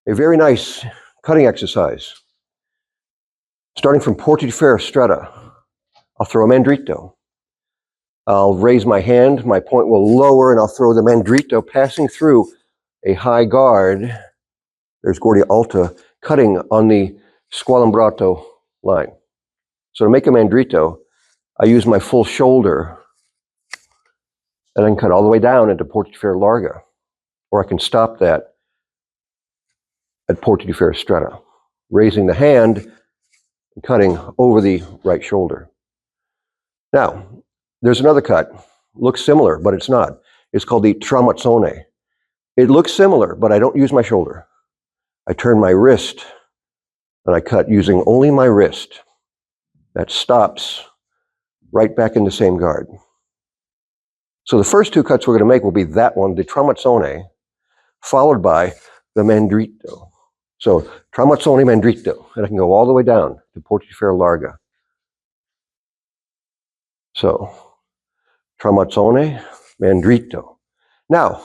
A very nice cutting exercise. Starting from porti di ferro stretta, I'll throw a mandrito. I'll raise my hand, my point will lower, and I'll throw the mandrito passing through a high guard. There's guardia alta, cutting on the squalembrato line. So to make a mandrito, I use my full shoulder, and I can cut all the way down into porti di ferro larga, or I can stop that at porti di ferro stretta, raising the hand and cutting over the right shoulder. Now, there's another cut, looks similar, but it's not. It's called the tramazzone. It looks similar, but I don't use my shoulder. I turn my wrist, and I cut using only my wrist. That stops right back in the same guard. So the first two cuts we're going to make will be that one, the tramazzone, followed by the mandrito. So tramazzone, mandrito, and I can go all the way down to porti di ferro larga. So tramazzone, mandrito. Now,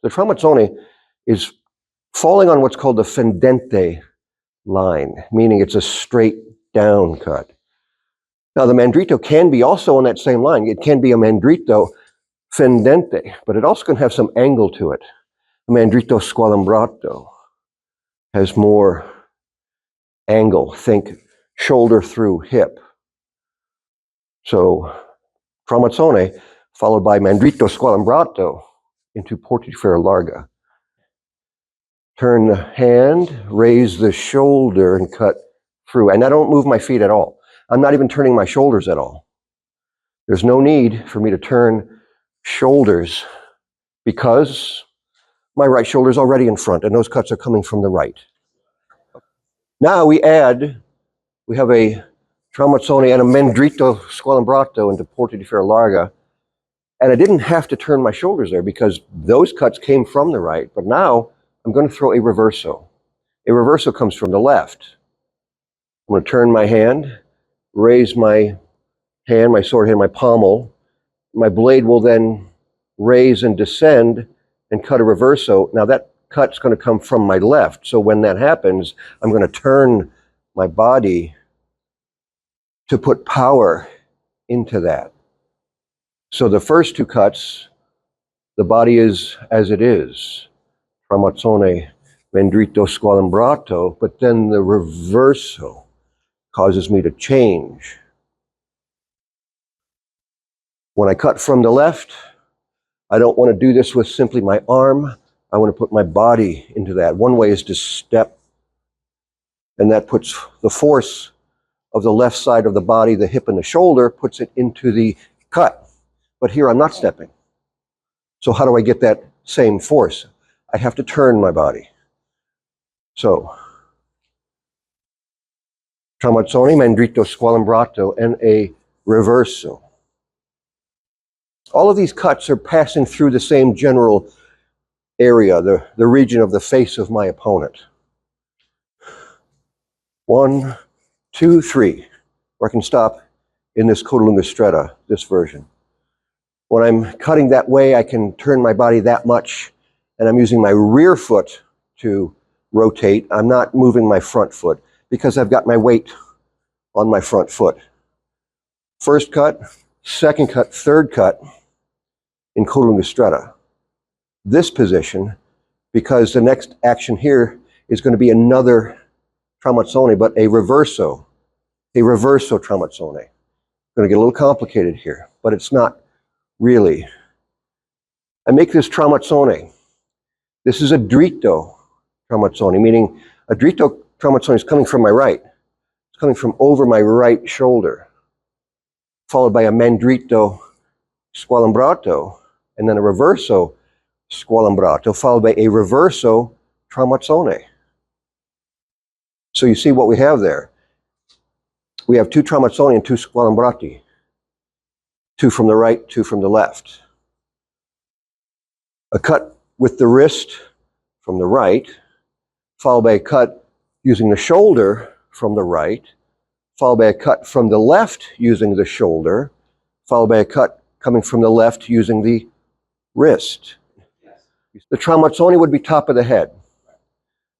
the tramazzone is falling on what's called the fendente line, meaning it's a straight down cut. Now, the mandrito can be also on that same line. It can be a mandrito fendente, but it also can have some angle to it. The mandrito squalembrato has more angle. Think shoulder through hip. So, tramazzone followed by mandrito squalembrato into porti di ferro larga. Turn the hand, raise the shoulder, and cut through. And I don't move my feet at all. I'm not even turning my shoulders at all. There's no need for me to turn shoulders because my right shoulder is already in front, and those cuts are coming from the right. Now we have a tramazzone and a mandrito squalembrato into porti di ferro larga, and I didn't have to turn my shoulders there because those cuts came from the right, but now I'm going to throw a reverso. A reverso comes from the left. I'm going to turn my hand, raise my hand, my sword hand, my pommel. My blade will then raise and descend and cut a reverso. Now that cut's going to come from my left. So when that happens, I'm going to turn my body to put power into that. So the first two cuts, the body is as it is. Tramazzone, mandrito, squalembrato, but then the reverso causes me to change. When I cut from the left, I don't want to do this with simply my arm. I want to put my body into that. One way is to step, and that puts the force of the left side of the body, the hip and the shoulder, puts it into the cut. But here I'm not stepping. So how do I get that same force? I have to turn my body. So, tramazzone, mandrito, squalembrato, and a reverso. All of these cuts are passing through the same general area, the region of the face of my opponent. 1, 2, 3. Or I can stop in this codalunga stretta, this version. When I'm cutting that way, I can turn my body that much, and I'm using my rear foot to rotate. I'm not moving my front foot because I've got my weight on my front foot. First cut, second cut, third cut in codalunga stretta. This position, because the next action here is going to be another tramazzone, but a reverso tramazzone. Going to get a little complicated here, but it's not really. I make this tramazzone. This is a dritto tramazzone, meaning a dritto tramazzone is coming from my right. It's coming from over my right shoulder, followed by a mandrito squalembrato, and then a reverso squalembrato, followed by a reverso tramazzone. So you see what we have there. We have two tramazzoni and two squalembrati. Two from the right, two from the left. A cut with the wrist from the right, followed by a cut using the shoulder from the right, followed by a cut from the left using the shoulder, followed by a cut coming from the left using the wrist. The tramazzone would be top of the head.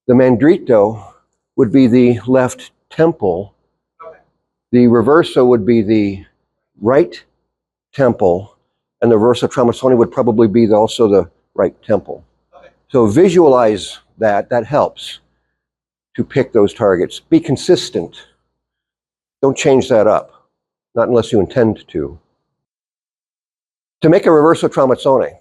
The mandrito would be the left temple. The reverso would be the right temple, and the reverso tramezzone would probably be also the right temple. So visualize that. That helps to pick those targets. Be consistent. Don't change that up, not unless you intend to. To make a reverso tramezzone,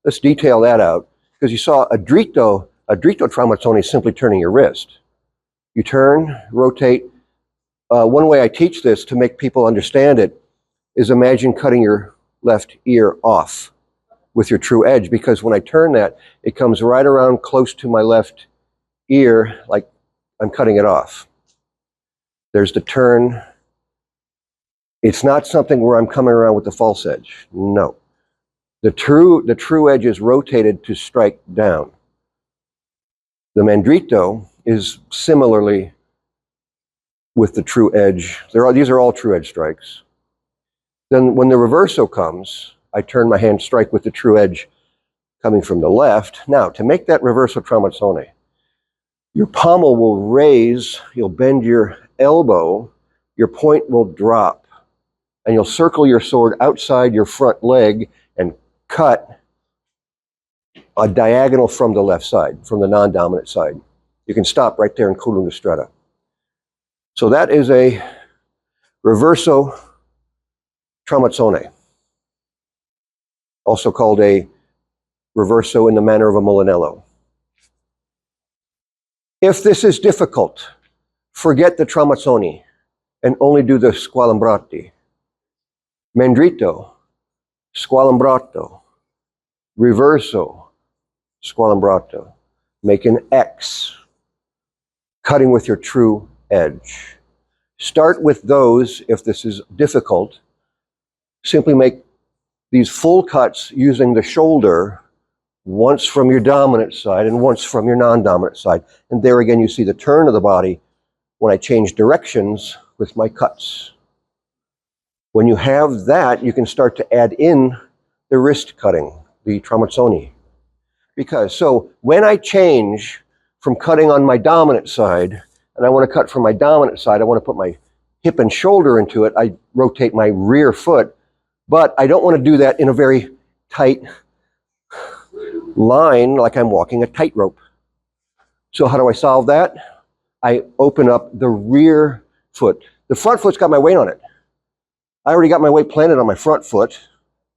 let's detail that out, because you saw a dritto tramezzone is simply turning your wrist. You turn, rotate. One way I teach this to make people understand it is imagine cutting your left ear off with your true edge, because when I turn that, it comes right around close to my left ear, like I'm cutting it off. There's the turn. It's not something where I'm coming around with the false edge. No. The true edge is rotated to strike down. The mandrito is similarly with the true edge. These are all true edge strikes. Then when the reverso comes, I turn my hand, strike with the true edge coming from the left. Now, to make that reverso tramezzone, your pommel will raise, you'll bend your elbow, your point will drop, and you'll circle your sword outside your front leg and cut a diagonal from the left side, from the non-dominant side. You can stop right there in columna stretta. So that is a reverso tramezzone, also called a reverso in the manner of a Mulinello. If this is difficult, forget the tramezzoni and only do the squalembrati. Mandrito, squalembrato, reverso, squalembrato. Make an X, cutting with your true edge. Start with those if this is difficult. Simply make these full cuts using the shoulder, once from your dominant side and once from your non-dominant side. And there again you see the turn of the body when I change directions with my cuts. When you have that, you can start to add in the wrist cutting, the tramezzoni. So when I change from cutting on my dominant side, and I want to cut from my dominant side, I want to put my hip and shoulder into it, I rotate my rear foot, but I don't want to do that in a very tight line like I'm walking a tightrope. So how do I solve that? I open up the rear foot. The front foot's got my weight on it. I already got my weight planted on my front foot.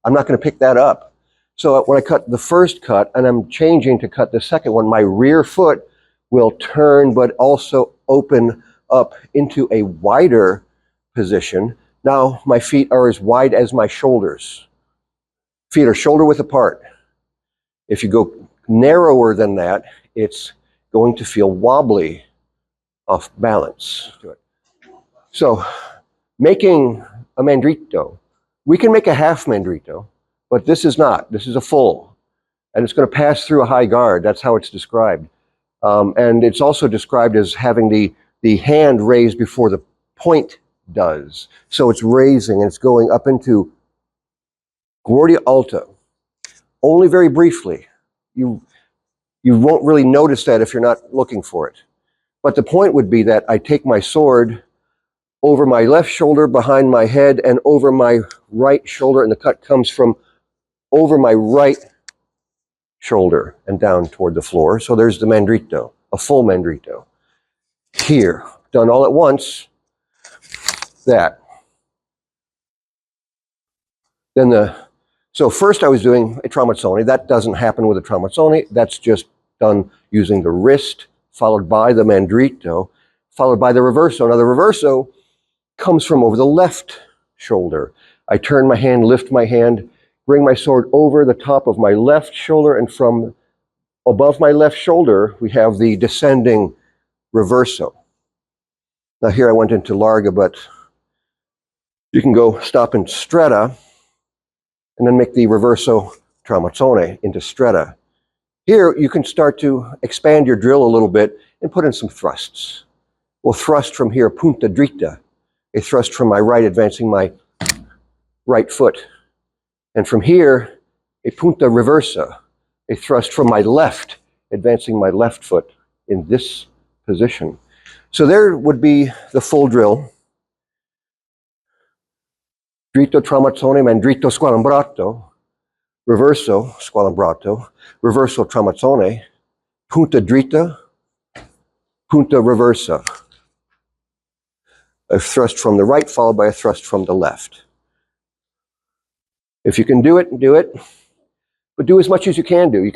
I'm not going to pick that up. So when I cut the first cut and I'm changing to cut the second one, my rear foot will turn but also open up into a wider position. Now my feet are as wide as my shoulders. Feet are shoulder width apart. If you go narrower than that, it's going to feel wobbly, off balance. So making a mandrito, we can make a half mandrito, but this is not. This is a full. And it's going to pass through a high guard. That's how it's described. And it's also described as having the hand raised before the point does. So it's raising and it's going up into guardia alta. Only very briefly. You won't really notice that if you're not looking for it. But the point would be that I take my sword over my left shoulder, behind my head, and over my right shoulder, and the cut comes from over my right shoulder and down toward the floor. So there's the mandrito, a full mandrito. Here, done all at once, that. So first I was doing a tramezzone. That doesn't happen with a tramezzone. That's just done using the wrist, followed by the mandrito, followed by the reverso. Now the reverso comes from over the left shoulder. I turn my hand, lift my hand, bring my sword over the top of my left shoulder, and from above my left shoulder, we have the descending reverso. Now here I went into larga, but you can go stop in stretta and then make the reverso tramezzone into stretta. Here you can start to expand your drill a little bit and put in some thrusts. We'll thrust from here, punta dritta, a thrust from my right, advancing my right foot. And from here, a punta reversa, a thrust from my left, advancing my left foot in this position. So there would be the full drill. Dritto, tramazzone, mandritto, squalembrato, reverso, squalembrato, reverso, tramazzone, punta dritta, punta reversa. A thrust from the right followed by a thrust from the left. If you can do it, do it. But do as much as you can do. You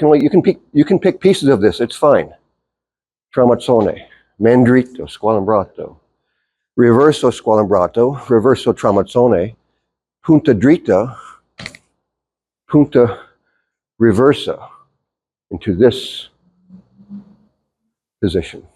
can pick pieces of this. It's fine. Tramazzone, mandritto, squalembrato, reverso, squalembrato, reverso, tramazzone, punta dritta, punta reversa into this position.